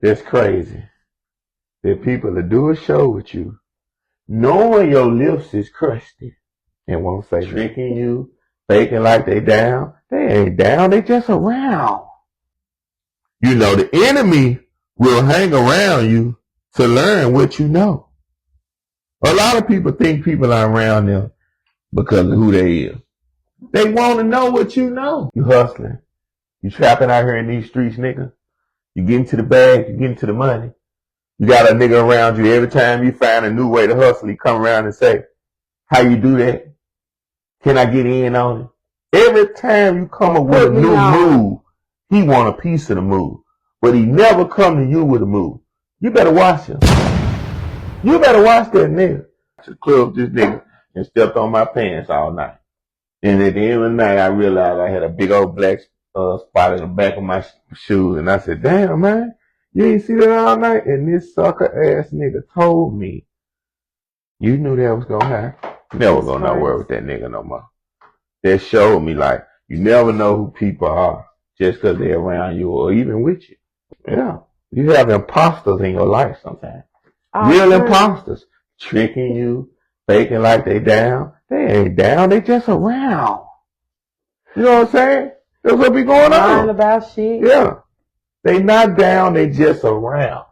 That's crazy. That people will do a show with you, knowing your lips is crusty, and won't say tricking you, faking like they down. They ain't down, they just around. You know, the enemy will hang around you to learn what you know. A lot of people think people are around them because of who they is. They want to know what you know. You hustling. You trapping out here in these streets, nigga. You get into the bag, you get into the money. You got a nigga around you every time you find a new way to hustle, he come around and say, how you do that? Can I get in on it? Every time you come up with a new move, he want a piece of the move. But he never come to you with a move. You better watch him. You better watch that nigga. I just clubbed this nigga and stepped on my pants all night. And at the end of the night, I realized I had a big old black spot in the back of my shoes. And I said, damn, man, you ain't see that all night? And this sucker ass nigga told me, you knew that was gonna happen. Never go nowhere with that nigga no more. That showed me, like, you never know who people are just because they're around you or even with you. Yeah. You have imposters in your life sometimes. Real imposters. Tricking you, faking like they down. They ain't down, they just around. You know what I'm saying? That's what be going on. Lying about shit. Yeah. They not down, they just around.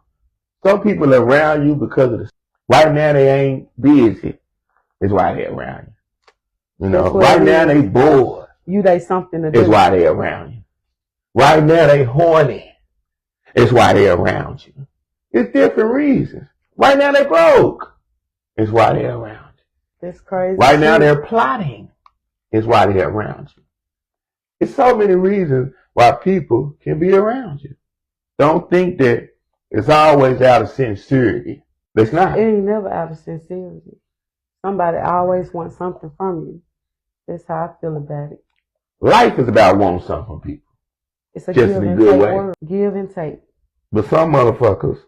Some people are around you because of the... Right now they ain't busy. That's why they around you. You know, right now they bored. They something to do. That's why they around you. Right now they horny. It's why they around you. It's different reasons. Right now they broke. It's why they around you. That's crazy. Right now they're plotting. It's why they're around you. It's so many reasons why people can be around you. Don't think that it's always out of sincerity. It's not. It ain't never out of sincerity. Somebody always wants something from you. That's how I feel about it. Life is about wanting something from people. It's a give and take word. Give and take. But some motherfuckers,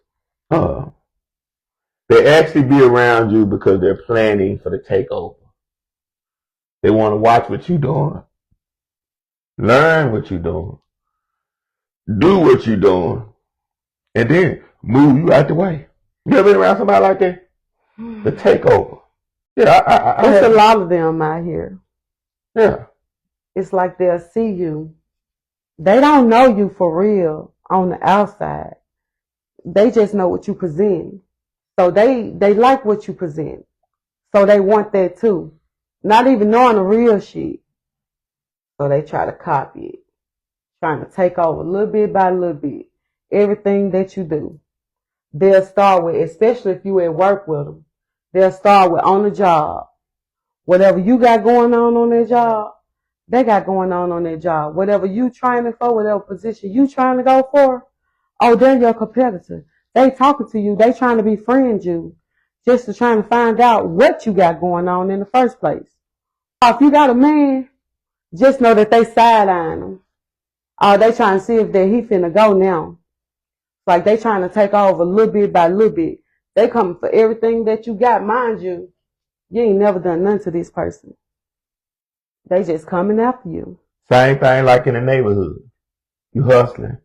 they actually be around you because they're planning for the takeover. They want to watch what you're doing. Learn what you're doing. Do what you're doing. And then move you out the way. You ever been around somebody like that? The takeover. Yeah, There's a lot of them out here. Yeah. It's like they'll see you. They don't know you for real on the outside. They just know what you present. So they like what you present. So they want that too. Not even knowing the real shit. So they try to copy it. Trying to take over little bit by little bit. Everything that you do. They'll start with, especially if you at work with them, they'll start with on the job. Whatever you got going on their job, they got going on their job. Whatever you trying for, whatever position you trying to go for, oh, they're your competitor. They talking to you. They trying to befriend you just to trying to find out what you got going on in the first place. If you got a man, just know that they side-eyeing him. Oh, they trying to see if he finna go now. Like they trying to take over little bit by little bit. They coming for everything that you got. Mind you, you ain't never done nothing to this person. They just coming after you. Same thing like in the neighborhood. You hustling.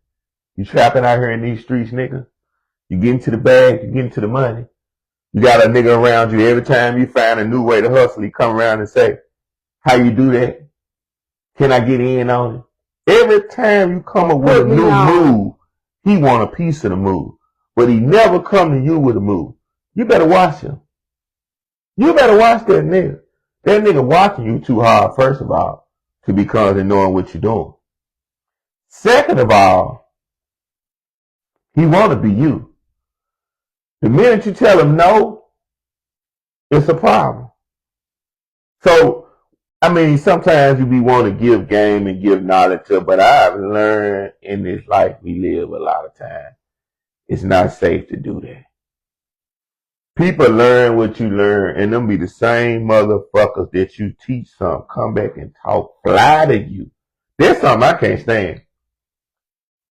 You trapping out here in these streets, nigga. You get into the bag, you get into the money. You got a nigga around you every time you find a new way to hustle, he come around and say, how you do that? Can I get in on it? Every time you come up with a new move, he want a piece of the move. But he never come to you with a move. You better watch him. You better watch that nigga. That nigga watching you too hard, first of all, to be confident knowing what you're doing. Second of all, he want to be you. The minute you tell him no, it's a problem. So, I mean, sometimes you be want to give game and give knowledge to, but I've learned in this life we live a lot of time, it's not safe to do that. People learn what you learn, and them be the same motherfuckers that you teach something, come back and talk fly to you. There's something I can't stand.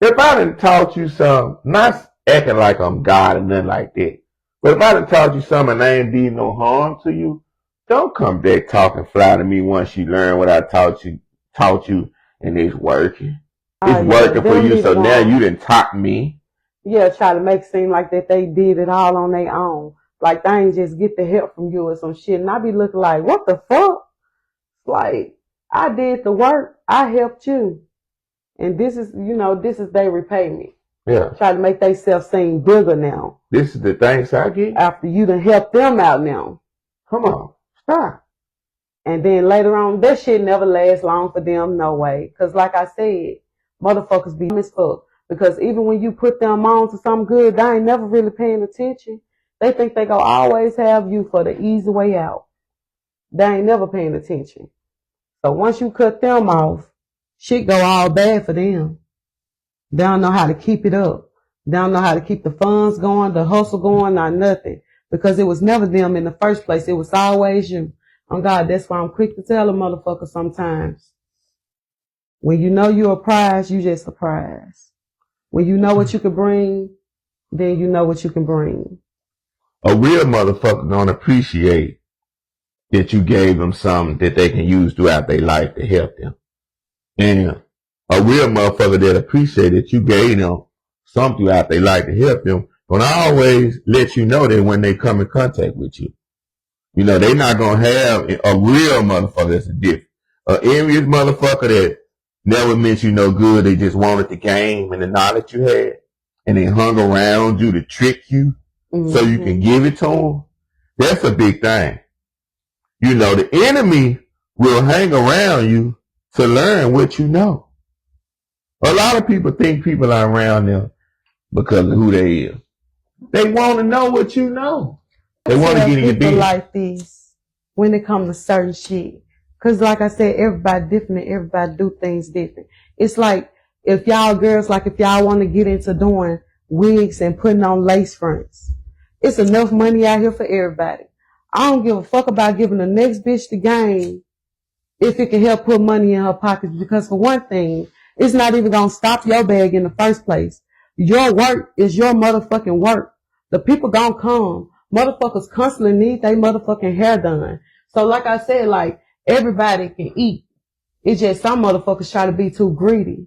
If I done taught you something, not acting like I'm God or nothing like that, but if I done taught you something and I ain't did no harm to you, don't come back talking fly to me once you learn what I taught you, and it's working. It's working for you, so now you done taught me. Yeah, try to make it seem like that they did it all on their own. Like they ain't just get the help from you or some shit. And I be looking like, what the fuck? Like, I did the work. I helped you. And this is, this is they repay me. Yeah. Try to make themselves seem bigger now. This is the thanks I get. After you done help them out now. Come on. Stop. And then later on, that shit never lasts long for them, no way. Cause like I said, motherfuckers be as fuck. Because even when you put them on to something good, they ain't never really paying attention. They think they gonna always have you for the easy way out. They ain't never paying attention. So once you cut them off, shit go all bad for them. They don't know how to keep it up. They don't know how to keep the funds going, the hustle going, or nothing. Because it was never them in the first place. It was always you. Oh God, that's why I'm quick to tell a motherfucker sometimes. When you know you're a prize, you just a prize. When you know what you can bring, then you know what you can bring. A real motherfucker gonna appreciate that you gave them something that they can use throughout their life to help them. And a real motherfucker that appreciate that you gave them something throughout their life to help them gonna always let you know that when they come in contact with you. You know, they not gonna have a real motherfucker that's a different. An envious motherfucker that never meant you no good, they just wanted the game and the knowledge you had, and they hung around you to trick you so you can give it to them. That's a big thing. You know, the enemy will hang around you to learn what you know. A lot of people think people are around them because of who they is. They want to know what you know. They want to get in your business. Like this when it comes to certain shit. Cause like I said, everybody different and everybody do things different. It's like if y'all girls, like if y'all want to get into doing wigs and putting on lace fronts, it's enough money out here for everybody. I don't give a fuck about giving the next bitch the game if it can help put money in her pockets. Because for one thing, it's not even gonna stop your bag in the first place. Your work is your motherfucking work. The people gonna come. Motherfuckers constantly need their motherfucking hair done. So like I said, like everybody can eat. It's just some motherfuckers try to be too greedy.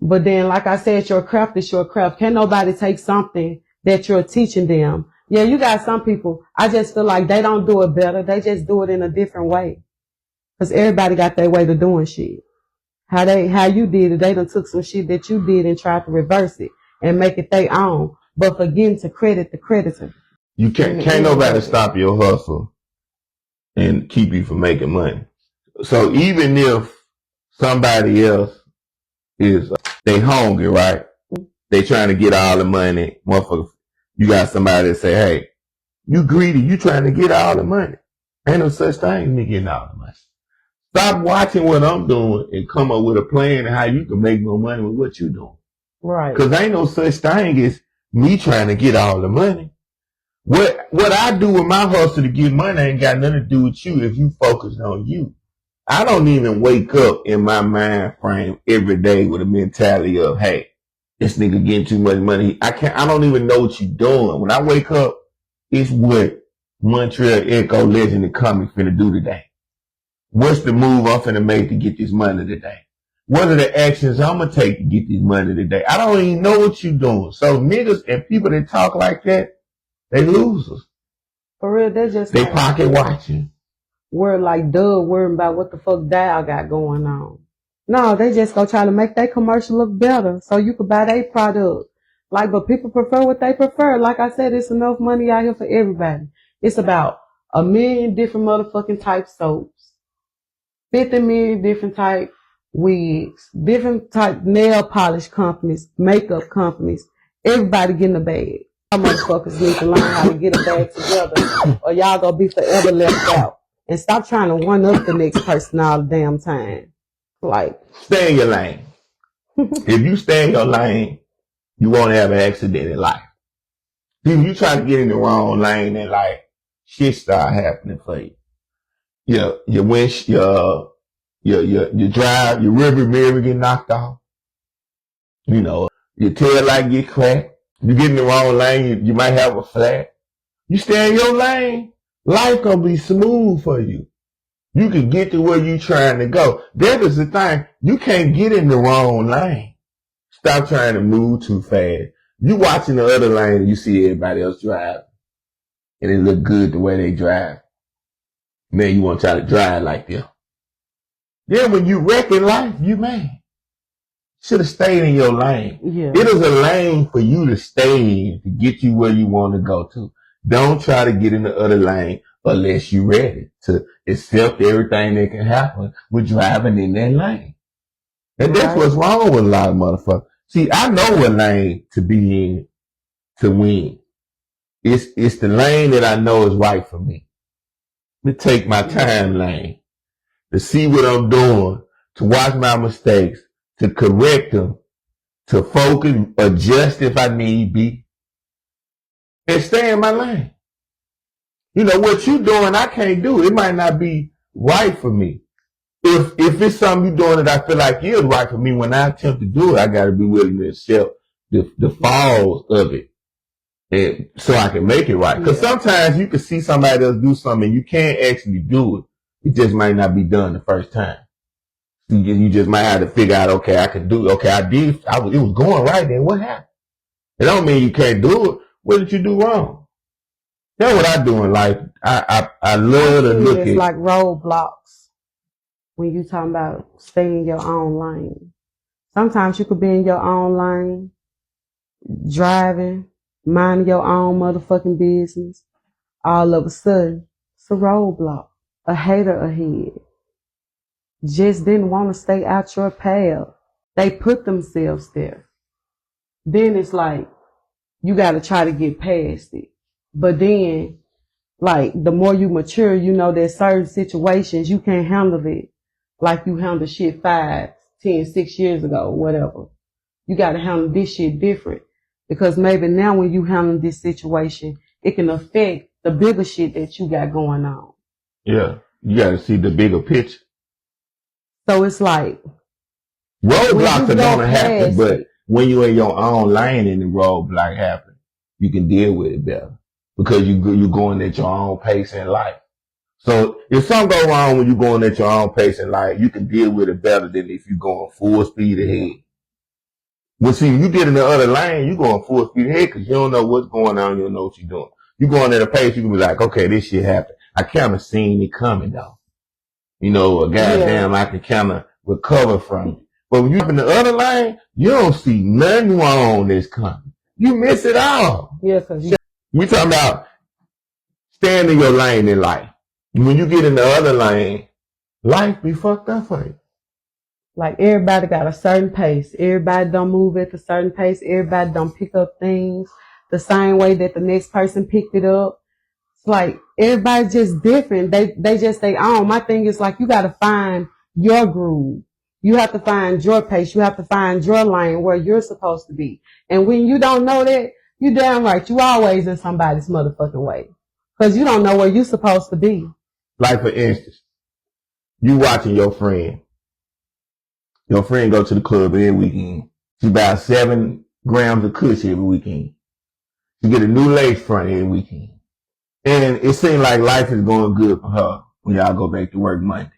But then like I said, your craft is your craft. Can't nobody take something that you're teaching them. Yeah, you got some people, I just feel like they don't do it better. They just do it in a different way. Cause everybody got their way to doing shit. How you did it, they done took some shit that you did and tried to reverse it and make it their own. But forgetting to credit the creditor. You can't nobody stop your hustle and keep you from making money. So even if somebody else is, they hungry, right? They trying to get all the money. Motherfucker, you got somebody that say, hey, you greedy, you trying to get all the money. Ain't no such thing as me getting all the money. Stop watching what I'm doing and come up with a plan of how you can make more money with what you're doing. Right. Cause ain't no such thing as me trying to get all the money. What I do with my hustle to get money ain't got nothing to do with you if you focused on you. I don't even wake up in my mind frame every day with a mentality of, hey, this nigga getting too much money. I don't even know what you're doing. When I wake up, it's what Montreal Echo Legend and Comic finna do today. What's the move I'm finna make to get this money today? What are the actions I'm gonna take to get this money today? I don't even know what you're doing. So niggas and people that talk like that, they losers. For real, they like, pocket watching. We're like Doug worrying about what the fuck Dial got going on. No, they just go try to make their commercial look better so you could buy their product. Like, but people prefer what they prefer. Like I said, it's enough money out here for everybody. It's about 1 million different motherfucking type soaps, 50 million different type wigs, different type nail polish companies, makeup companies. Everybody getting a bag. Y'all motherfuckers need to learn how to get a bag together or y'all gonna be forever left out. And stop trying to one up the next person all the damn time. Like, stay in your lane. If you stay in your lane, you won't have an accident in life. If you try to get in the wrong lane in life, shit start happening for you. Your drive, your rearview mirror get knocked off. You know, your tail light get cracked. You get in the wrong lane, you might have a flat. You stay in your lane, life gonna be smooth for you. You can get to where you trying to go. That is the thing. You can't get in the wrong lane. Stop trying to move too fast. You watching the other lane and you see everybody else drive. And it look good the way they drive. Man, you want to try to drive like them. Then when you wreck in life, you mad. Should have stayed in your lane. Yeah. It is a lane for you to stay in to get you where you want to go to. Don't try to get in the other lane unless you're ready to accept everything that can happen with driving in that lane. And that's what's wrong with a lot of motherfuckers. See, I know what lane to be in to win. It's the lane that I know is right for me. To take my time lane, to see what I'm doing, to watch my mistakes, to correct them, to focus, adjust if I need be, and stay in my lane. You know, what you doing, I can't do. It might not be right for me. If it's something you doing that I feel like is right for me, when I attempt to do it, I gotta be willing to accept the falls of it. And so I can make it right. Cause sometimes you can see somebody else do something and you can't actually do it. It just might not be done the first time. You just might have to figure out, okay, I can do it. Okay, it was going right then. What happened? It don't mean you can't do it. What did you do wrong? That's what I do in life. I love to look at. It's like roadblocks when you talking about staying in your own lane. Sometimes you could be in your own lane, driving, minding your own motherfucking business. All of a sudden, it's a roadblock. A hater ahead. Just didn't want to stay out your path. They put themselves there. Then it's like, you got to try to get past it. But then, like, the more you mature, you know there's certain situations you can't handle it like you handled shit 5, 10, 6 years ago, whatever. You got to handle this shit different. Because maybe now when you handle this situation, it can affect the bigger shit that you got going on. Yeah, you got to see the bigger picture. So it's like, roadblocks are going to happen, but when you're in your own lane and the roadblock happens, you can deal with it better because you're going at your own pace in life. So if something go wrong when you're going at your own pace in life, you can deal with it better than if you're going full speed ahead. Well, see, you get in the other lane, you're going full speed ahead because you don't know what's going on, you don't know what you're doing. You're going at a pace, you can be like, okay, this shit happened. I kind of seen it coming though. You know, goddamn, I can kind of recover from it. But when you're in the other lane, you don't see nothing wrong that's coming. You miss it all. Yeah, cause we talking about staying in your lane in life. When you get in the other lane, life be fucked up for you. Like everybody got a certain pace. Everybody don't move at a certain pace. Everybody don't pick up things the same way that the next person picked it up. It's like everybody's just different. They just their own. My thing is like you gotta find your groove. You have to find your pace. You have to find your lane where you're supposed to be. And when you don't know that, you damn right. You always in somebody's motherfucking way. Cause you don't know where you're supposed to be. Like for instance, you watching your friend. Your friend go to the club every weekend. She buys 7 grams of kush every weekend. She get a new lace front every weekend. And it seems like life is going good for her when y'all go back to work Monday.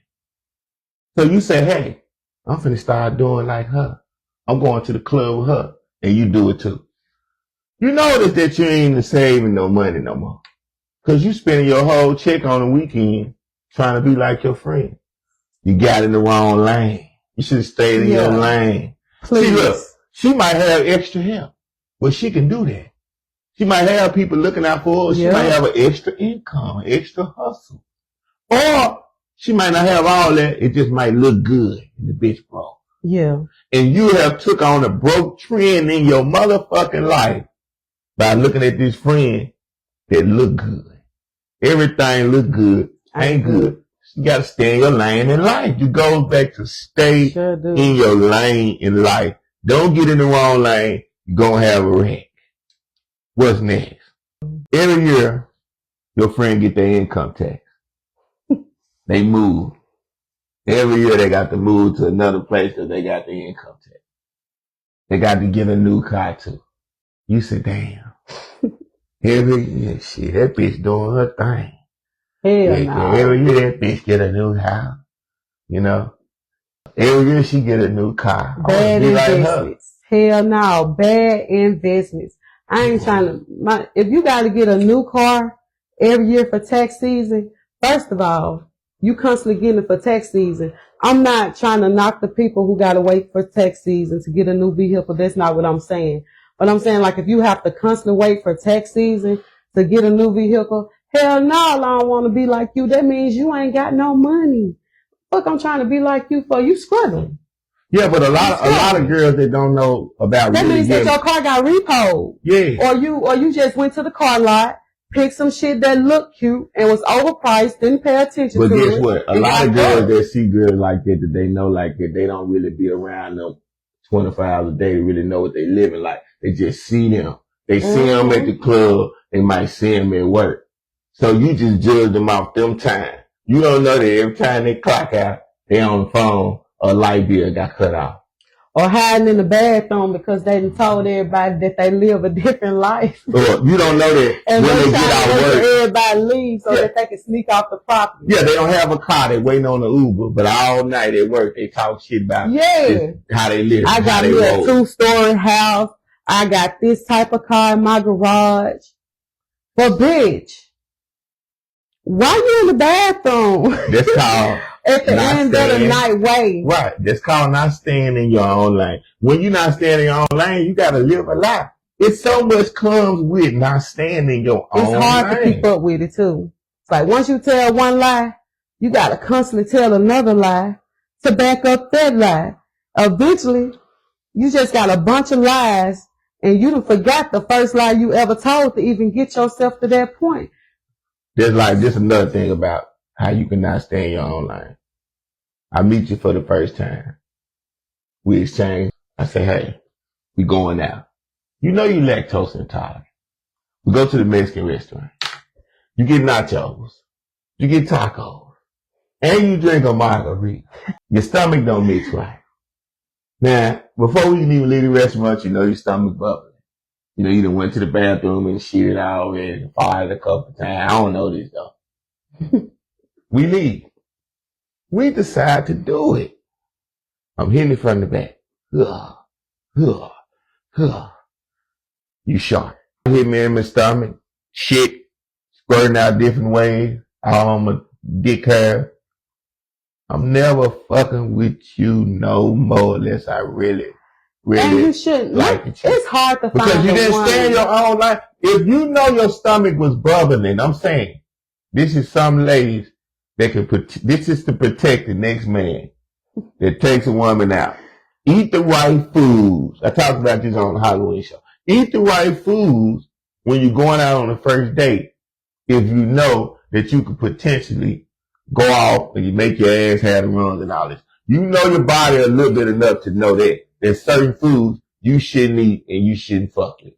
So you say, hey, I'm finna start doing like her. I'm going to the club with her. And you do it too. You notice that you ain't saving no money no more. Cause you spending your whole check on the weekend trying to be like your friend. You got in the wrong lane. You should have stayed in your lane. Please. See, look, she might have extra help. Well, she can do that. She might have people looking out for her. She might have an extra income, an extra hustle. Or she might not have all that. It just might look good in the bitch broke. Yeah. And you have took on a broke trend in your motherfucking life by looking at this friend that look good. Everything look good. Ain't good. You gotta stay in your lane in life. You go back to stay in your lane in life. Don't get in the wrong lane. You're gonna have a wreck. What's next? Every year, your friend get their income tax. They move. Every year they got to move to another place because they got their income tax. They got to get a new car too. You say, damn. Every year, shit, that bitch doing her thing. Hell no. Every year that bitch get a new house. You know? Every year she get a new car. Bad be like investments. Hell no, bad investments. I ain't trying to, if you got to get a new car every year for tax season, first of all, you constantly getting it for tax season. I'm not trying to knock the people who got to wait for tax season to get a new vehicle. That's not what I'm saying. But I'm saying, like, if you have to constantly wait for tax season to get a new vehicle, hell no, I don't want to be like you. That means you ain't got no money. Fuck, I'm trying to be like you for you struggling. Yeah, but a lot of girls that don't know about that really means that your car got repoed. Yeah. Or you just went to the car lot, picked some shit that looked cute and was overpriced, didn't pay attention but to it. But guess what? A lot of girls that see girls like that they know like that, they don't really be around them 24 hours a day to really know what they living like. They just see them. They see them at the club. They might see them at work. So you just judge them off them time. You don't know that every time they clock out, they on the phone, a light bill got cut off. Or hiding in the bathroom because they done told everybody that they live a different life. Or you don't know that and when they get out of work, everybody leaves so that they can sneak off the property. Yeah, they don't have a car. They waiting on the Uber, but all night at work they talk shit about how they live. I got me a 2-story house. I got this type of car in my garage. But bitch, why you in the bathroom? That's called at the end of the night wait. Right. That's called not staying in your own lane. When you're not staying in your own lane, you gotta live a life. It's so much comes with not staying in your own lane. It's hard to keep up with it too. It's like once you tell one lie, you gotta constantly tell another lie to back up that lie. Eventually, you just got a bunch of lies and you done forgot the first lie you ever told to even get yourself to that point. There's like just another thing about how you cannot stay in your own lane. I meet you for the first time. We exchange. I say, hey, we going out. You know you lactose intolerant. We go to the Mexican restaurant. You get nachos. You get tacos. And you drink a margarita. Your stomach don't mix right. Now, before we can even leave the restaurant, you know your stomach bubbling. You know, you done went to the bathroom and shit already, farted a couple times. I don't know this though. We leave. We decide to do it. I'm hitting it from the back. You shot. Hit me in my stomach. Shit. Squirting out different ways. All on my dick hair. I'm never fucking with you no more unless I really and you shouldn't. like it. It's hard to find because you didn't stay in your own life. If you know your stomach was bubbling, I'm saying, this is some ladies that can this is to protect the next man that takes a woman out. Eat the right foods. I talked about this on the Halloween show. Eat the right foods when you're going out on the first date. If you know that you could potentially go off and you make your ass have the runs and all this. You know your body a little bit enough to know that there's certain foods you shouldn't eat and you shouldn't fuck with.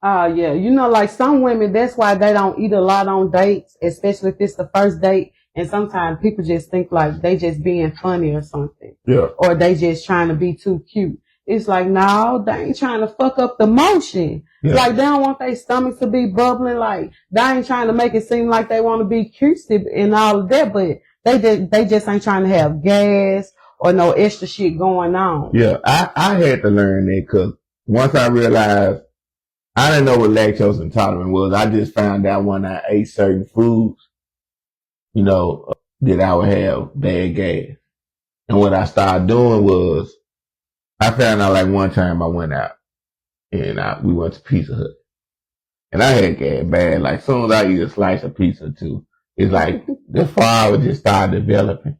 Yeah. You know, like some women, that's why they don't eat a lot on dates, especially if it's the first date. And sometimes people just think like they just being funny or something. Yeah. Or they just trying to be too cute. It's like, no, they ain't trying to fuck up the motion. Yeah. Like they don't want their stomach to be bubbling. Like they ain't trying to make it seem like they want to be cutesy and all of that, but they just ain't trying to have gas or no extra shit going on. Yeah, I had to learn that because once I realized I didn't know what lactose intolerant was. I just found out when I ate certain foods, you know, that I would have bad gas. And what I started doing was I found out like one time I went out and we went to Pizza Hut. And I had gas bad. Like as soon as I eat a slice of pizza too, it's like the fire just started developing.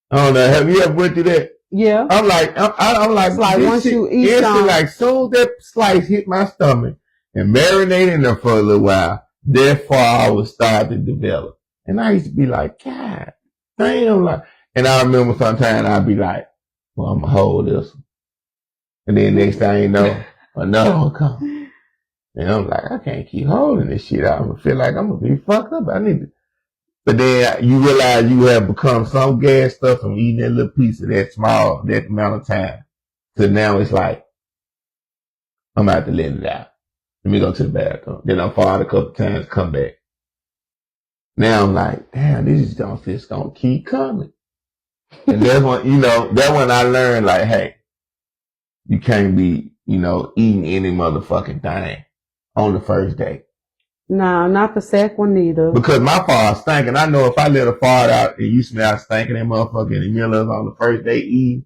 I don't know. Have you ever went through that? Yeah. I'm like it's like once you eat something, like soon as that slice hit my stomach and marinated in there for a little while, that fire would start to develop. And I used to be like, God damn, like, and I remember sometimes I'd be like, well, I'm gonna hold this one. And then next thing you know, another one come. And I'm like, I can't keep holding this shit out. I'm gonna feel like I'm gonna be fucked up. I need to. But then you realize you have become so gassed up from eating that little piece of that small, that amount of time. So now it's like, I'm gonna have to let it out. Let me go to the bathroom. Then I fart a couple times, come back. Now I'm like, damn, this just gonna keep coming. And that's when, you know, that when I learned like, hey, you can't be, eating any motherfucking thing on the first date. No, not the second one either. Because my fart stinking. I know if I let a fart out and you smell stinking that motherfucker in the middle of on the first day eating,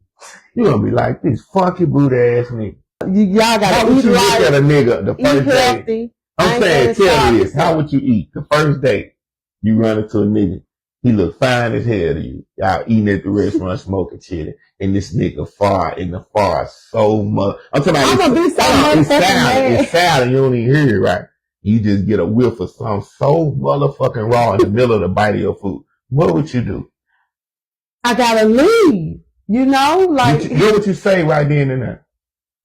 you gonna be like, this funky boot ass nigga. Y'all gotta How would you look at a nigga the first day? I'm saying, tell me this. How would you eat the first date? You run into a nigga. He look fine as hell to you. Y'all eating at the restaurant, smoking chili, and this nigga fart in the fart so much. I'm talking about it's sound, you don't even hear it right. You just get a whiff of something so motherfucking raw in the middle of the bite of your food. What would you do? I gotta leave. Like. You know what you say right then and there?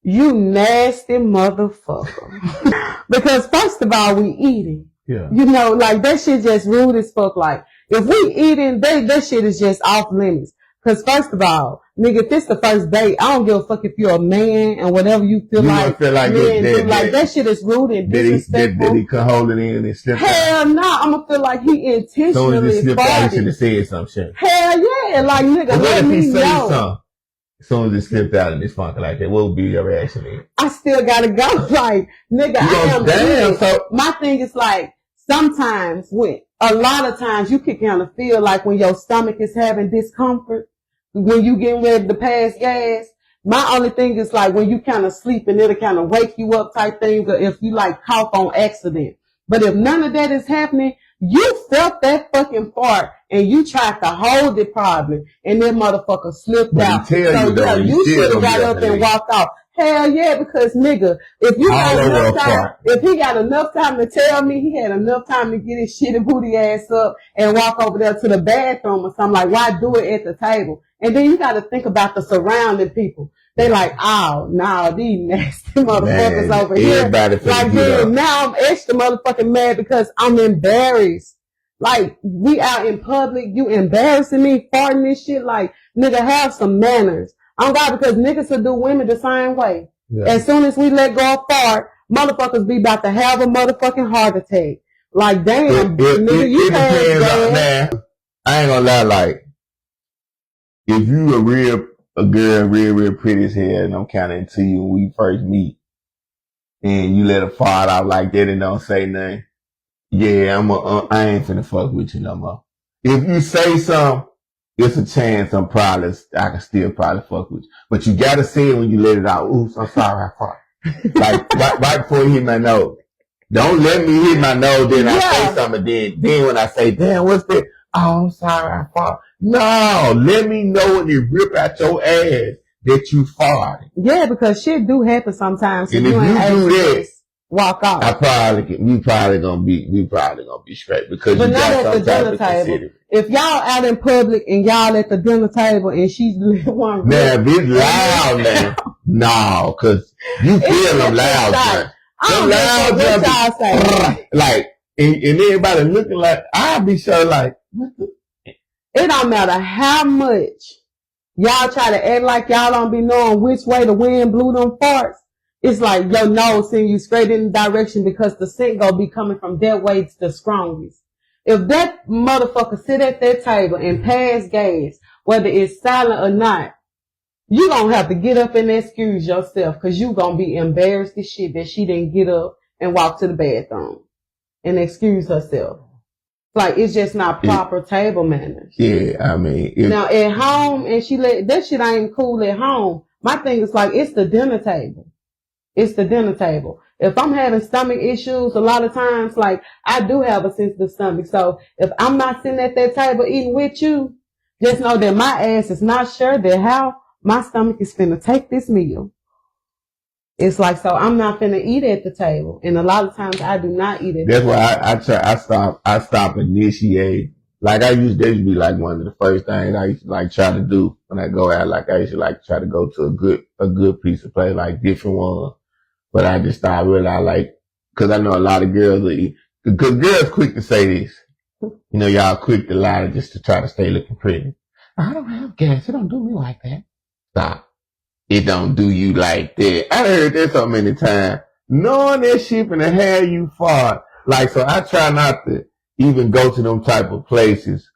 You nasty motherfucker. Because first of all, we eating. Yeah. Like that shit just rude as fuck. Like if we eating, that shit is just off limits. Cause first of all, nigga, if it's the first date, I don't give a fuck if you're a man and whatever you feel like. That shit is rude and disrespectful. Did he could hold it in and slip out? Hell no, I'm gonna feel like he intentionally So he slipped out, he should have said some shit. Hell yeah, like nigga, let me know. As soon as it slipped out in this funky like that, what would be your reaction then? I still gotta go. Like, nigga, my thing is like, sometimes a lot of times you can kind of feel like when your stomach is having discomfort, when you getting ready to pass gas. My only thing is like when you kind of sleep and it'll kind of wake you up type thing, or if you like cough on accident. But if none of that is happening, you felt that fucking fart and you tried to hold it probably, and that motherfucker slipped out. So yeah, you should have got up and walked off. Hell yeah, because nigga, if you got enough time, if he got enough time to tell me he had enough time to get his shitty booty ass up and walk over there to the bathroom or something, like why do it at the table? And then you got to think about the surrounding people. They like, oh, no, these nasty motherfuckers over here. Like, then now I'm extra motherfucking mad because I'm embarrassed. Like, we out in public, you embarrassing me, farting this shit. Like, nigga, have some manners. I'm glad because niggas will do women the same way. Yeah. As soon as we let go of fart, motherfuckers be about to have a motherfucking heart attack. Like, damn, nigga, you had I ain't gonna lie, like, if you a girl real pretty as hell and I'm kinda into you when we first meet and you let her fart out like that and don't say nothing, yeah, I ain't finna fuck with you no more. If you say something, it's a chance I can still probably fuck with you. But you gotta say it when you let it out. Oops, I'm sorry, I fart. Like, right before you hit my nose. Don't let me hit my nose, then I say something, then when I say, damn, what's that? Oh, I'm sorry, I fart. No, let me know when you rip out your ass that you farted. Yeah, because shit do happen sometimes. And if you do that, walk off. we probably gonna be straight because but you not got at the dinner table. If y'all out in public and y'all at the dinner table and she's one. Now, if it's loud now, no, cause you feel them loud, man. I don't know what y'all say. Like, and everybody looking like, I'll be sure like, it don't matter how much y'all try to act like y'all don't be knowing which way the wind blew them farts. It's like your nose sending you straight in the direction because the scent gonna be coming from that way to the strongest. If that motherfucker sit at that table and pass gas, whether it's silent or not, you gonna have to get up and excuse yourself because you gonna be embarrassed as shit that she didn't get up and walk to the bathroom and excuse herself. Like, it's just not proper table manners. Yeah, I mean. Now, at home, and that shit ain't cool at home. My thing is like, it's the dinner table. It's the dinner table. If I'm having stomach issues, a lot of times, like, I do have a sensitive stomach. So, if I'm not sitting at that table eating with you, just know that my ass is not sure that how my stomach is finna take this meal. It's like, so I'm not finna eat at the table. And a lot of times I do not eat at the table. That's why I stop initiate. Like that used to be like one of the first things I used to like try to do when I go out. Like I used to like try to go to a good piece of play, like different ones. But I just started realizing like, cause I know a lot of girls will eat, cause girls quick to say this. You know, y'all quick to lie just to try to stay looking pretty. I don't have gas. It don't do me like that. Stop. It don't do you like that. I heard that so many times. Knowing that shit finna have you fart. Like, so I try not to even go to them type of places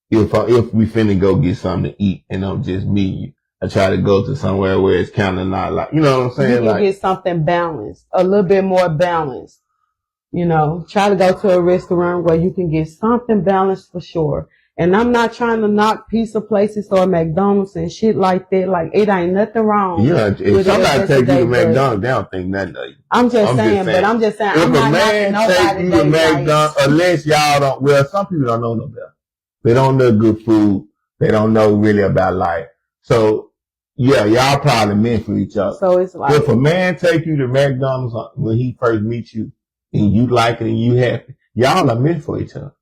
if we finna go get something to eat and I'm just me. I try to go to somewhere where it's kind of not like, you know what I'm saying? You can get something balanced, a little bit more balanced. You know, try to go to a restaurant where you can get something balanced for sure. And I'm not trying to knock pizza places or McDonald's and shit like that. Like, it ain't nothing wrong. Yeah, if somebody take you to McDonald's, they don't think nothing of you. I'm just saying. If I'm not knocking nobody. Take you to McDonald's, unless y'all don't, well, some people don't know no better. They don't know good food. They don't know really about life. So, yeah, y'all probably meant for each other. So it's like, if a man take you to McDonald's when he first meets you and you like it and you happy, y'all are meant for each other.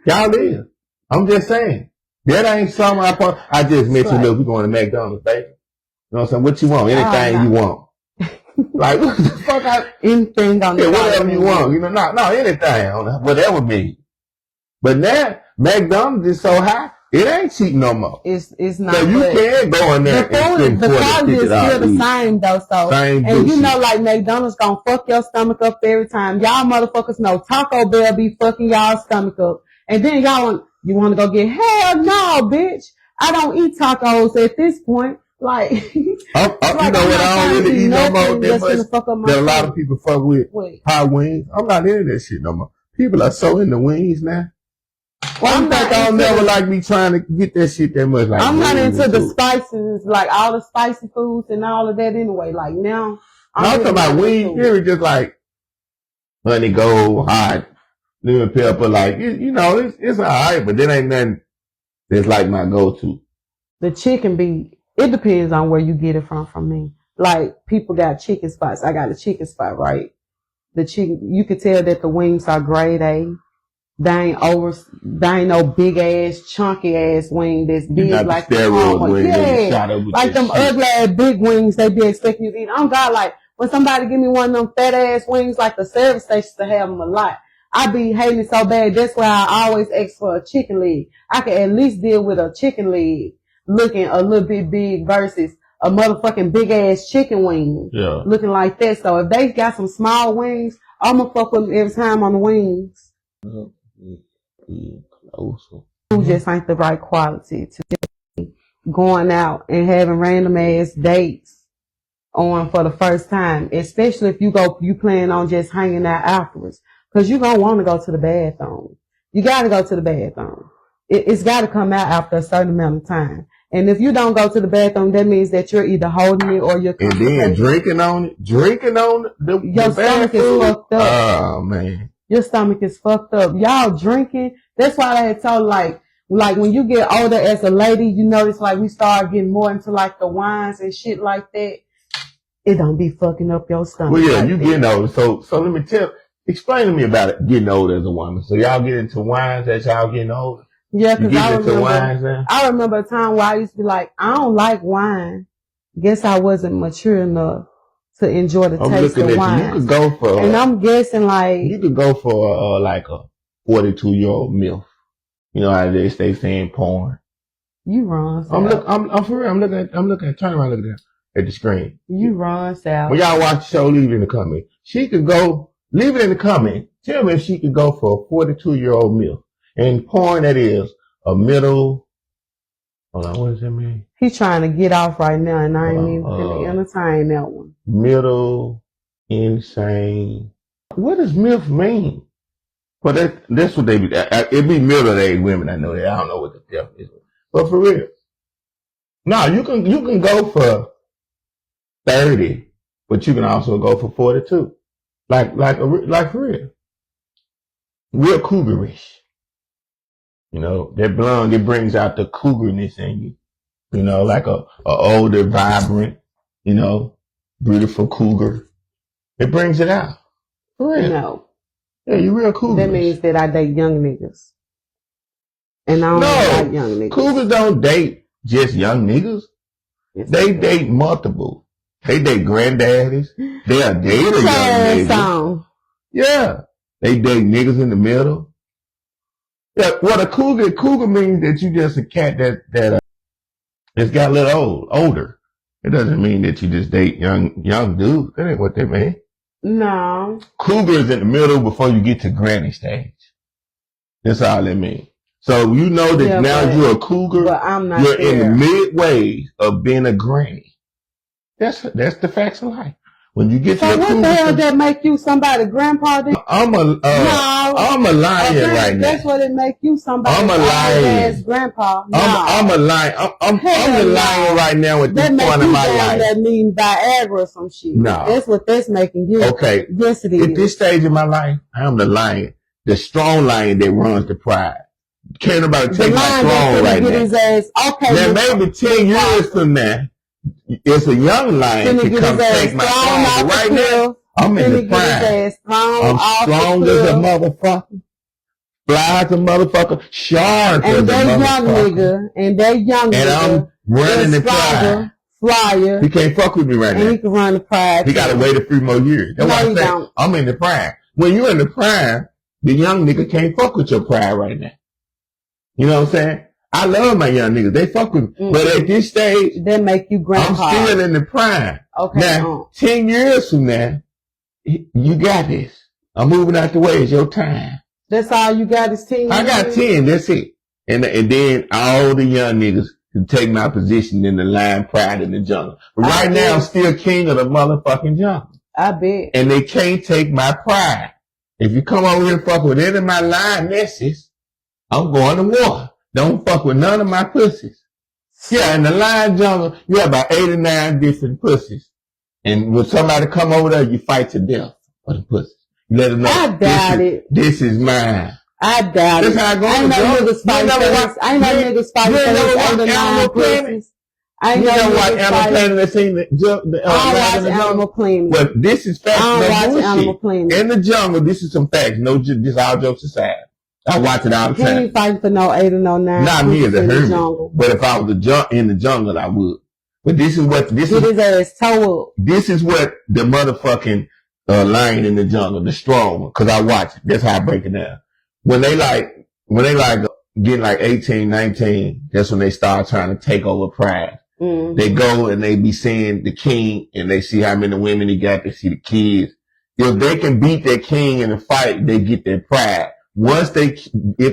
Y'all is. I'm just saying. That ain't something I just mentioned, look, we're going to McDonald's, baby. You know what I'm saying? What you want? Anything you want. Like, what the fuck? Anything on the whatever you want. You know, no, anything on that, whatever me. But now, McDonald's is so high, it ain't cheap no more. It's not. So you can go in there and the quality is still the same though. So, and you know, like McDonald's gonna fuck your stomach up every time. Y'all motherfuckers know Taco Bell be fucking y'all stomach up. And then you want to go get, hell no, bitch. I don't eat tacos at this point. Like, you know what I don't really eat no more that a lot of people fuck with hot wings. I'm not into that shit no more. People are so into wings now. Why you think I'll never like me trying to get that shit that much? Like, I'm not into the spices, like all the spicy foods and all of that anyway. Like now, I'm talking about wings. Here just like honey gold, hot, lemon pepper. Like it's alright, but that ain't nothing that's like my go-to. The chicken it depends on where you get it from me. Like people got chicken spots. I got a chicken spot, right? The chicken, you could tell that the wings are grade A. They ain't no big ass, chunky ass wing that's big like the steroid wing. Yeah, like them ugly ass big wings they be expecting you to eat. I'm God, like when somebody give me one of them fat ass wings, like the service stations to have them a lot. I be hating it so bad. That's why I always ask for a chicken leg. I can at least deal with a chicken leg looking a little bit big versus a motherfucking big ass chicken wing looking like that. So if they got some small wings, I'm gonna fuck with them every time on the wings. Who just ain't the right quality to going out and having random ass dates on for the first time, especially if you plan on just hanging out afterwards, because you gonna want to go to the bathroom. You gotta go to the bathroom. It's gotta come out after a certain amount of time. And if you don't go to the bathroom, that means that you're either holding it or you're and then drinking on it. Your stomach is fucked up. Oh man. Your stomach is fucked up. Y'all drinking. That's why I had told like when you get older as a lady, you notice like we start getting more into like the wines and shit like that. It don't be fucking up your stomach. Well, yeah, you getting older. So let me explain to me about it, getting older as a woman. So y'all get into wines as y'all getting older? Yeah, because I remember a time where I used to be like, I don't like wine. Guess I wasn't mature enough to enjoy the taste of wine. You could go for, and I'm guessing like you could go for like a 42-year-old MILF. You know how they stay saying porn. You wrong. I'm for real. I'm looking. Turn around, look at the screen. You wrong, Sal. When y'all watch the show, leave it in the comment. She could go. Leave it in the comment. Tell me if she could go for a 42-year-old MILF. And porn, that is a middle. Hold on, what does that mean? He's trying to get off right now, and I ain't even going to entertain that one. Middle, insane. What does MILF mean? Well, that's what they be. It be middle-aged women. I know that. I don't know what the definition is. But for real. No, you can go for 30, but you can also go for 42. Like for real. Real cougarish. You know, that blonde, it brings out the cougarness in you. You know, like a older, vibrant, you know, beautiful cougar. It brings it out. For real. No. Yeah, you real cougarish. That means that I date young niggas. And I don't like young niggas. Cougars don't date just young niggas. Yes, they date multiple. They date granddaddies. They'll date a young nigga. Yeah. They date niggas in the middle. Yeah, well, a cougar means that you just a cat that it's got a little older. It doesn't mean that you just date young dudes. That ain't what they mean. No. Cougar is in the middle before you get to granny stage. That's all it means. So you know that now you're a cougar. But I'm not You're there. in the midway of being a granny. That's the facts of life. When you get to the what cougar, the hell that make you somebody grandpa? Then? I'm a lion right now. That's what it make you somebody. I'm a lion. Grandpa. I'm a lion. I'm the lion right now at this point in my life. That mean Viagra or some shit. No. That's what that's making you. Okay. Yes, it is. At this stage in my life, I am the lion. The strong lion that runs the pride. Can't nobody take my throne right now. His ass. Okay. Now maybe 10 years from now, it's a young lion to come take my throne. But right now, I'm in the pride. I'm strong as a motherfucker. Fly as a motherfucker. Sharp as a motherfucker. And that young nigga. And I'm running the pride. Flyer. He can't fuck with me right now. And he can run the pride. He gotta wait a few more years. That's why I say I'm in the pride. When you're in the pride, the young nigga can't fuck with your pride right now. You know what I'm saying? I love my young niggas. They fuck with me. But at this stage, they make you grandpa. I'm still in the prime. Okay. Now, 10 years from now, you got this. I'm moving out the way. It's your time. That's all you got is 10 years? I got 10. That's it. And then all the young niggas can take my position in the lion pride in the jungle. But right now, I'm still king of the motherfucking jungle. I bet. And they can't take my pride. If you come over here and fuck with any of my lionesses, I'm going to war. Don't fuck with none of my pussies. Yeah, in the lion jungle, you have about 8 or 9 different pussies. And when somebody come over there, you fight to death for the pussies. You let them know. I doubt this is mine. I doubt it. That's how I go. I know niggas fight for this. I know niggas fight for this. Animal Planet. I never watch Animal Planet and seen the I watch Animal Planet. But this is facts. I watch Animal Planet. In the jungle, this is some facts. No, just all jokes aside. I watch it all the time. He ain't fighting for no 8 or no 9. Not me as a hermit. But if I was in the jungle, I would. But this is what his ass toe up. This is what the motherfucking lion in the jungle, the strong one, because I watch it. That's how I break it down. When they get like 18, 19, that's when they start trying to take over pride. Mm-hmm. They go and they be seeing the king and they see how many women he got. They see the kids. If they can beat their king in a fight, they get their pride. If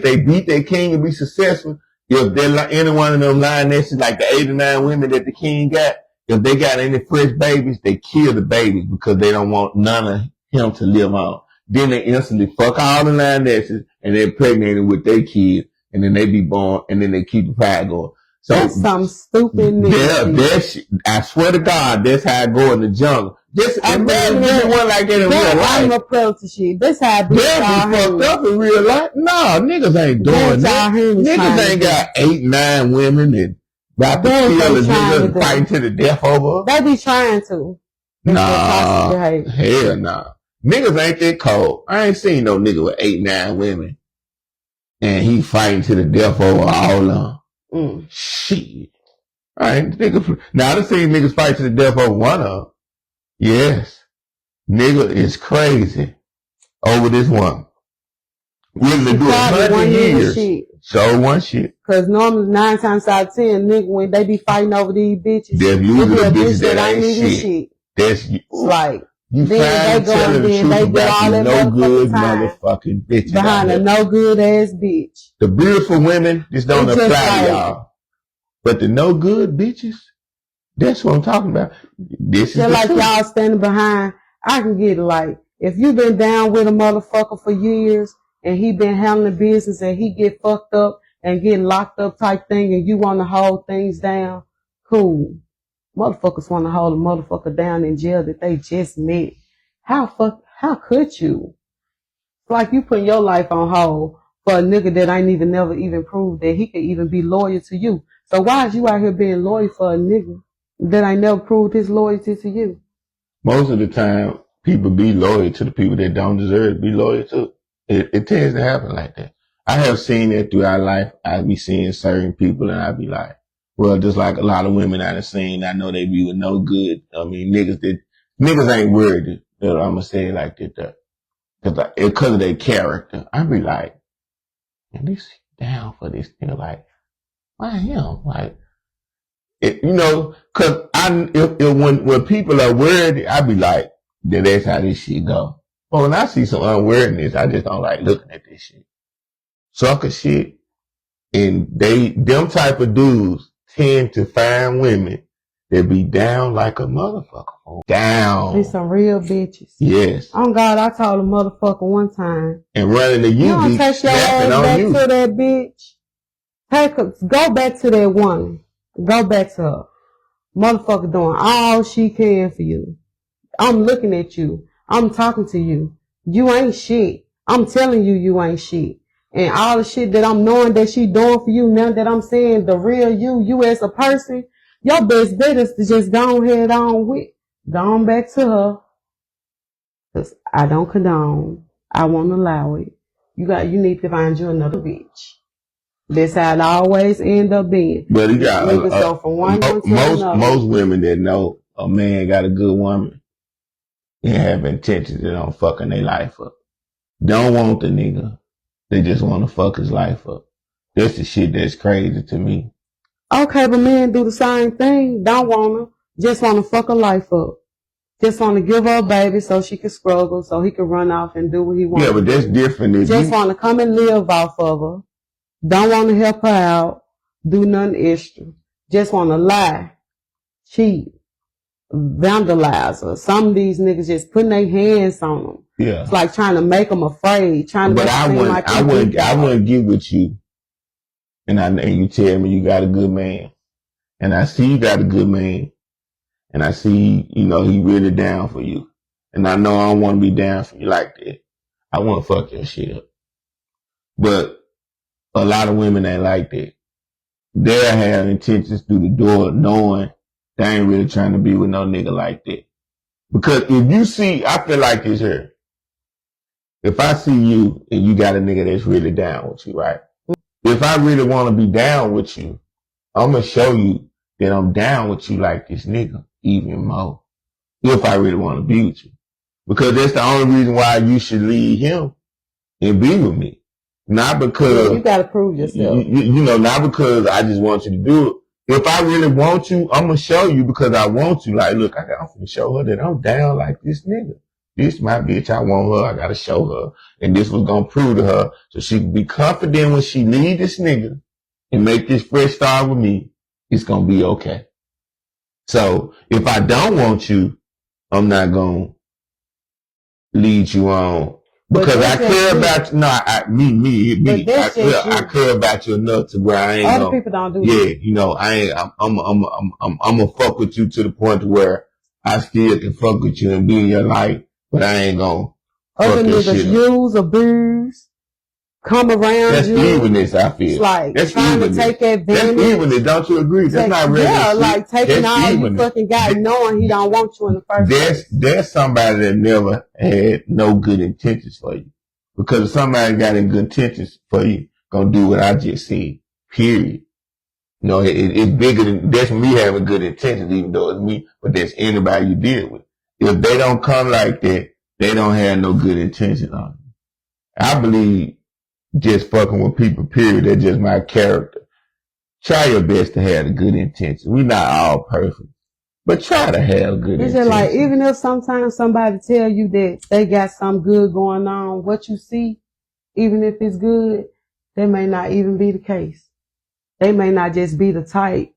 they beat their king and be successful, if they're like any one of them lionesses, like the 8 or 9 women that the king got, if they got any fresh babies, they kill the babies because they don't want none of him to live on. Then they instantly fuck all the lionesses and they're pregnant with their kids, and then they be born, and then they keep the pride going. So that's some stupid nigga. I swear to God, that's how I go in the jungle. Just imagine one like that in real life. I'm a predator shit. That's how I be. They'll be fucked up in real life. No, niggas ain't doing that. Niggas ain't got 8, 9 women and about to kill a nigga and fighting to the death over. They be trying to. Nah, hell nah. Niggas ain't that cold. I ain't seen no nigga with 8, 9 women and he fighting to the death over all of them. Shit. Now I done seen niggas fight to the death over one of them. Yes. Nigga is crazy over this one. Willing to do 100 years. So one shit. Cause normally 9 times out of 10, nigga, when they be fighting over these bitches, there's usually a bitch that ain't shit. That's like, you find telling the truth about you no good motherfucking bitches. Behind a no good ass bitch. The beautiful women just don't apply to y'all. But the no good bitches, that's what I'm talking about. This is just like y'all standing behind. I can get it like, if you been down with a motherfucker for years and he been handling business and he get fucked up and get locked up type thing and you want to hold things down, cool. Motherfuckers want to hold a motherfucker down in jail that they just met. How could you? It's like you putting your life on hold for a nigga that ain't never even proved that he could even be loyal to you. So why is you out here being loyal for a nigga that ain't never proved his loyalty to you? Most of the time, people be loyal to the people that don't deserve to be loyal to. It tends to happen like that. I have seen that throughout life. I be seeing certain people and I be like, well, just like a lot of women I done seen, I know they be with no good. I mean, niggas ain't worthy. I'm gonna say it like that. Because of their character. I be like, man, this down for this nigga. Like, why him? Like, cause when people are worthy, I be like, that's how this shit go. But when I see some unworthiness, I just don't like looking at this shit. Sucker shit. And them type of dudes tend to find women that be down like a motherfucker. Down. They some real bitches. Yes. Oh God, I told a motherfucker one time. And running to You don't be take your ass back to that bitch. Go back to that woman. Go back to her. Motherfucker doing all she can for you. I'm looking at you. I'm talking to you. You ain't shit. I'm telling you, you ain't shit. And all the shit that I'm knowing that she doing for you, now that I'm saying the real you as a person, your best bet is to just go ahead on with. Go on back to her. Cause I don't condone. I won't allow it. You need to find you another bitch. That's how it always end up being. But you got go from one to another. Most women that know a man got a good woman and have intentions that don't fucking their life up. Don't want the nigga. They just want to fuck his life up. That's the shit that's crazy to me. Okay, but men do the same thing. Don't want her. Just want to fuck her life up. Just want to give her a baby so she can struggle, so he can run off and do what he wants. Yeah, but that's different. Just want to come and live off of her. Don't want to help her out. Do nothing extra. Just want to lie, cheat, vandalize her. Some of these niggas just putting their hands on them. Yeah. It's like trying to make them afraid. But I wouldn't get with you. And you tell me you got a good man. And I see you got a good man. And I see, he really down for you. And I know I don't want to be down for you like that. I want to fuck your shit up. But a lot of women ain't like that. They'll have intentions through the door knowing they ain't really trying to be with no nigga like that. Because if you see, I feel like this here. If I see you and you got a nigga that's really down with you, right? If I really want to be down with you, I'm going to show you that I'm down with you like this nigga even more. If I really want to be with you. Because that's the only reason why you should leave him and be with me. Not because... Yeah, you got to prove yourself. Not because I just want you to do it. If I really want you, I'm going to show you because I want you. Like, look, I'm going to show her that I'm down like this nigga. This my bitch. I want her. I got to show her. And this was going to prove to her so she can be confident when she leave this nigga and make this fresh start with me. It's going to be okay. So if I don't want you, I'm not going to lead you on. Because I care about you. No, me. I care about you enough to where I ain't Other people don't do that. Yeah, I'm gonna fuck with you to the point to where I still can fuck with you and be in your life, but I ain't gonna other niggas use, abuse, come around that's you. That's evilness, I feel. It's like that's trying evilness. To take advantage. That's evilness, don't you agree? That's not really yeah, like taking all evilness. You fucking got knowing he don't want you in the first place. There's somebody that never had no good intentions for you. Because if somebody got any good intentions for you, gonna do what I just said. Period. It's bigger than, that's me having good intentions, even though it's me, but that's anybody you deal with. If they don't come like that, they don't have no good intentions on you. I believe just fucking with people, period, that's just my character. Try your best to have a good intention. We're not all perfect. But try to have good intentions. It's just like, even if sometimes somebody tell you that they got something good going on, what you see, even if it's good, that may not even be the case. They may not just be the type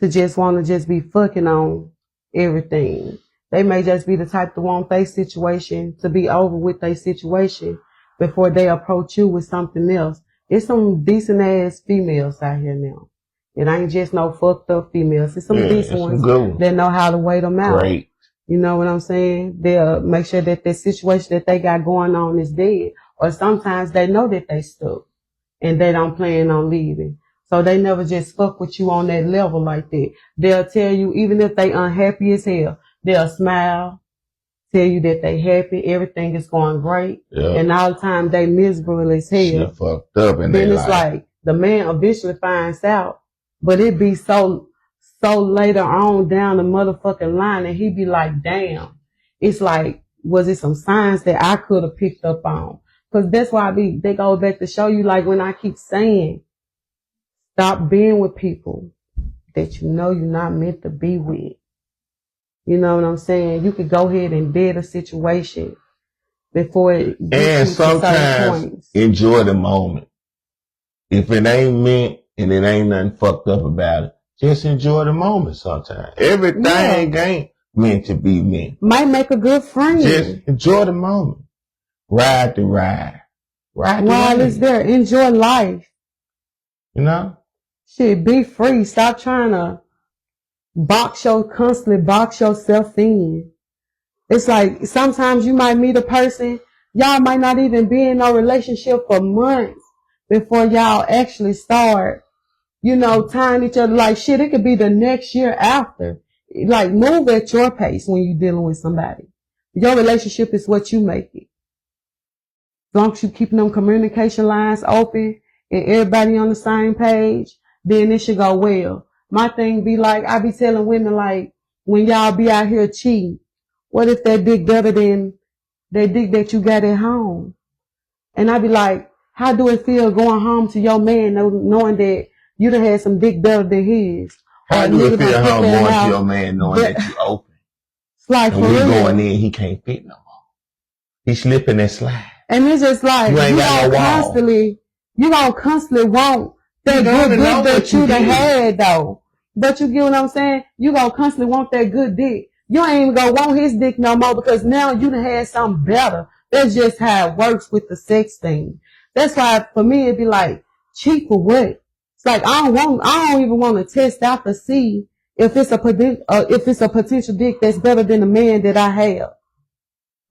to just want to just be fucking on everything. They may just be the type to want their situation to be over with their situation before they approach you with something else. There's some decent ass females out here now. It ain't just no fucked up females. It's some decent ones that know how to wait them out. Right. You know what I'm saying? They'll make sure that the situation that they got going on is dead. Or sometimes they know that they stuck and they don't plan on leaving. So they never just fuck with you on that level like that. They'll tell you, even if they unhappy as hell, they'll smile, tell you that they happy, everything is going great. Yep. And all the time they miserable as hell. Shit fucked up in then their it's life. like the man eventually finds out, but it be so later on down the motherfucking line and he be like, damn. It's like, was it some signs that I could have picked up on? Cause that's why they go back to show you, like when I keep saying, stop being with people that you know you're not meant to be with. You know what I'm saying? You could go ahead and dead a situation before it gets and sometimes enjoy the moment. If it ain't meant and it ain't nothing fucked up about it, just enjoy the moment sometimes. Everything ain't meant to be meant. Might make a good friend. Just enjoy the moment. Ride the ride. While it's there, enjoy life. You know? Shit, be free. Stop trying to constantly box yourself in. It's like sometimes you might meet a person, y'all might not even be in a relationship for months before y'all actually start, tying each other. Like shit, it could be the next year after. Like move at your pace when you're dealing with somebody. Your relationship is what you make it. As long as you keeping them communication lines open and everybody on the same page, then it should go well. My thing be like, I be telling women like, when y'all be out here cheating, what if that dick better than that dick that you got at home? And I be like, how do it feel going home to your man knowing that you done had some dick better than his? How do it feel home going to your man knowing that you open? It's like and we going in, he can't fit no more. He slipping and slide. And it's just like, you gonna constantly want that good dick that you done had though. But you get what I'm saying? You gonna constantly want that good dick. You ain't even gonna want his dick no more because now you done had something better. That's just how it works with the sex thing. That's why for me it'd be like, cheat for what? It's like I don't even want to test out to see if it's a potential dick that's better than the man that I have.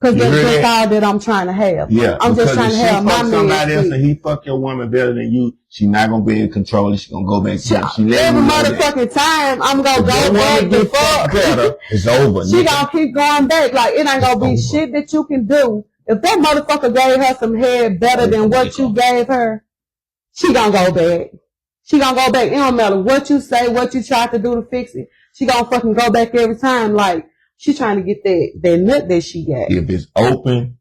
Cause that's just all that I'm trying to have. Yeah, I'm just trying to have my man. Somebody else and he fuck your woman better than you, she not gonna be able to control it. She gonna go back to him. Every motherfucking time I'm gonna go back to fuck. Better, it's over. She gonna keep going back. Like it ain't gonna be shit that you can do. If that motherfucker gave her some head better than what you gave her, she gonna go back. She gonna go back. It don't matter what you say, what you try to do to fix it. She gonna fucking go back every time. Like she trying to get that nut that she got. If it's open,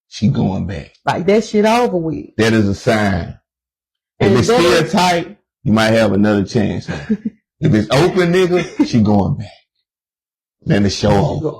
she going back. Like that shit over with. That is a sign. If it's still tight, you might have another chance. If it's open, nigga, she going back. Then the show over.